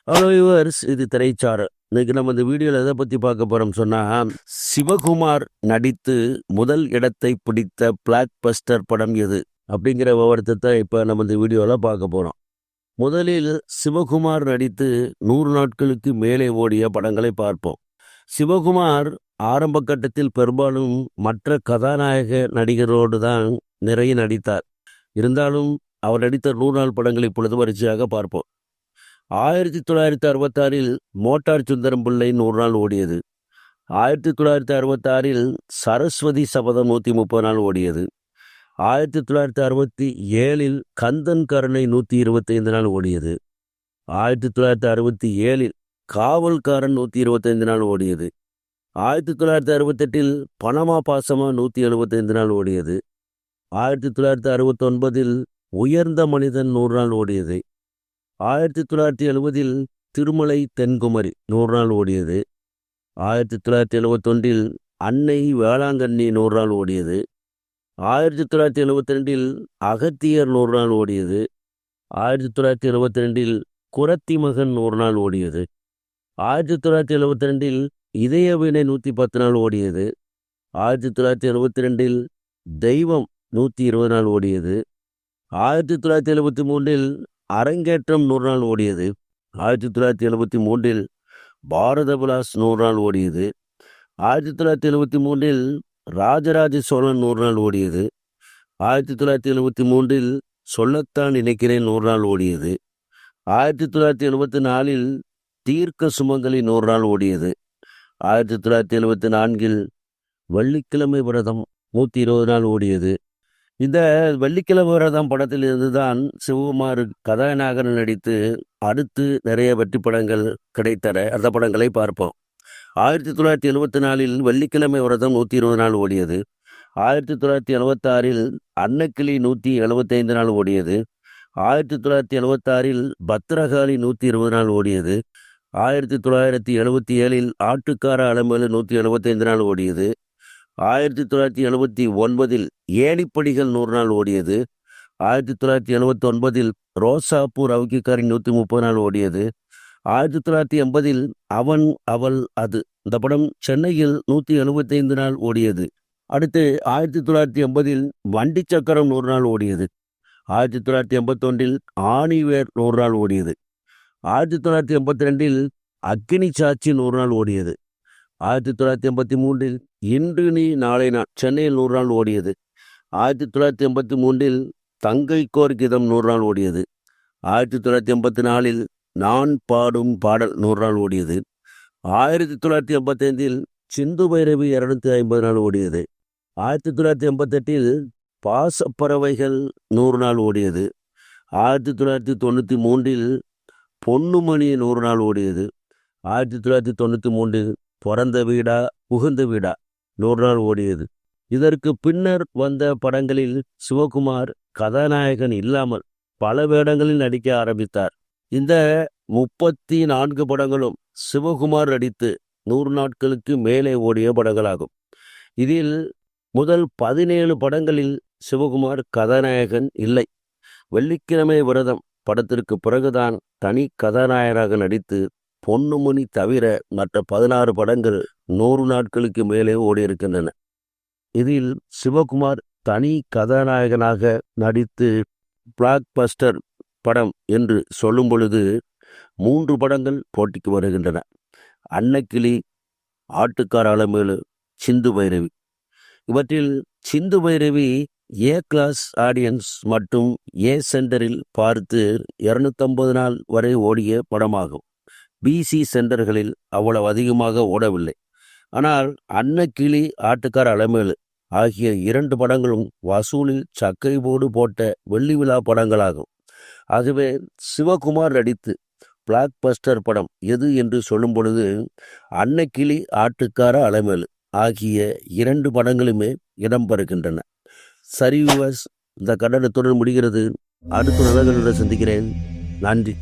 Hello yours, இது திரைச்சாரல். இன்னைக்கு நம்ம இந்த வீடியோவில் எதை பற்றி பார்க்க போகிறோம் சொன்னால், சிவகுமார் நடித்து முதல் இடத்தை பிடித்த பிளாக் பஸ்டர் படம் எது அப்படிங்கிற விவரத்தை இப்போ நம்ம இந்த வீடியோவில் பார்க்க போகிறோம். முதலில் சிவகுமார் நடித்து 100 நாட்களுக்கு மேலே ஓடிய படங்களை பார்ப்போம். சிவகுமார் ஆரம்ப கட்டத்தில் பெரும்பாலும் மற்ற கதாநாயக நடிகரோடு தான் நிறைய நடித்தார். இருந்தாலும் அவர் நடித்த 100 நாள் படங்களை இப்பொழுது வரிசையாக பார்ப்போம். 1966 மோட்டார் சுந்தரம் பிள்ளை 100 நாள் ஓடியது. 1966 சரஸ்வதி சபதம் 130 நாள் ஓடியது. 1967 கந்தன் கருணை 125 நாள் ஓடியது. 1967 காவல்காரன் 125 நாள் ஓடியது. 1968 பணமா பாசமா 175 நாள் ஓடியது. 1969 உயர்ந்த மனிதன் 100 நாள் ஓடியது. 1970 திருமலை தென்குமரி 100 நாள் ஓடியது. 1971 அன்னை வேளாங்கண்ணி 100 நாள் ஓடியது. 1972 அகத்தியர் 100 நாள் ஓடியது. 1972 குரத்தி மகன் 100 நாள் ஓடியது. 1972 இதய வீணை 110 நாள் ஓடியது. 1972 தெய்வம் 120 நாள் ஓடியது. 1973 அரங்கேற்றம் 100 நாள் ஓடியது. 1973 பாரத விலாஸ் 100 நாள் ஓடியது. 1973 ராஜராஜ சோழன் 100 நாள் ஓடியது. 1973 சொல்லத்தான் நினைக்கிறேன் 100 நாள் ஓடியது. 1974 தீர்க்க சுமங்கலி 100 நாள் ஓடியது. 1974 வெள்ளிக்கிழமை விரதம் 120 நாள் ஓடியது. இந்த வெள்ளிக்கிழமை விரதம் படத்திலிருந்து தான் சிவகுமார் கதாநாயகன் நடித்து அடுத்து நிறைய வெற்றி படங்கள் கிடைத்தன. அந்த படங்களை பார்ப்போம். 1974 வெள்ளிக்கிழமை விரதம் 120 நாள் ஓடியது. 1976 அன்னக்கிளி 175 நாள் ஓடியது. 1976 பத்திரகாளி 120 நாள் ஓடியது. 1977 ஆட்டுக்கார அலமேலு 175 நாள் ஓடியது. 1979 ஏணிப்படிகள் 100 நாள் ஓடியது. 1979 ரோசாப்பூ ரவுக்கிக்காரி 130 நாள் ஓடியது. 1980 அவன் அவள் அது இந்த படம் சென்னையில் 175 நாள் ஓடியது. அடுத்து 1980 வண்டி சக்கரம் 100 நாள் ஓடியது. 1981 ஆணிவேர் 100 நாள் ஓடியது. 1982 அக்கினி சாட்சி 100 நாள் ஓடியது. 1983 இன்று நீ நாளை நான் சென்னையில் 100 நாள் ஓடியது. 1983 தங்கை கோர்கிதம் 100 நாள் ஓடியது. 1984 நான் பாடும் பாடல் 100 நாள் ஓடியது. 1985 சிந்து பைரவி 250 நாள் ஓடியது. 1988 பாசப்பறவைகள் 100 நாள் ஓடியது. 1993 பொன்னுமணி 100 நாள் ஓடியது. 1993 பிறந்த வீடா புகுந்த வீடா 100 நாள் ஓடியது. இதற்கு பின்னர் வந்த படங்களில் சிவகுமார் கதாநாயகன் இல்லாமல் பல வேடங்களில் நடிக்க ஆரம்பித்தார். இந்த 34 படங்களும் சிவகுமார் நடித்து 100 நாட்களுக்கு மேலே ஓடிய படங்களாகும். இதில் முதல் 17 படங்களில் சிவகுமார் கதாநாயகன் இல்லை. வெள்ளிக்கிழமை விரதம் படத்திற்கு பிறகுதான் தனி கதாநாயகனாக நடித்து பொன்னுமணி தவிர மற்ற 16 படங்கள் 100 நாட்களுக்கு மேலே ஓடியிருக்கின்றன. இதில் சிவகுமார் தனி கதாநாயகனாக நடித்து பிளாக் பஸ்டர் படம் என்று சொல்லும் பொழுது 3 படங்கள் போட்டிக்கு வருகின்றன. அன்னக்கிளி, ஆட்டுக்கார அலமேலு, சிந்து பைரவி. இவற்றில் Sindhu Bhairavi A class audience மற்றும் ஏ சென்டரில் பார்த்து 250 நாள் வரை ஓடிய படமாகும். பிசி சென்டர்களில் அவ்வளவு அதிகமாக ஓடவில்லை. ஆனால் அன்னக்கிளி, ஆட்டுக்கார அலமேலு ஆகிய 2 படங்களும் வசூலில் சக்கை போடு போட்ட வெள்ளி விழா படங்களாகும். ஆகவே சிவகுமார் நடித்து பிளாக் பஸ்டர் படம் எது என்று சொல்லும் பொழுது அன்னக்கிளி, ஆட்டுக்கார அலமேலு ஆகிய 2 படங்களுமே இடம்பெறுகின்றன. சரி வியூவர்ஸ், இந்த கண்டனத்துடன் முடிகிறது. அடுத்த நிலங்களுடன் சந்திக்கிறேன். நன்றி.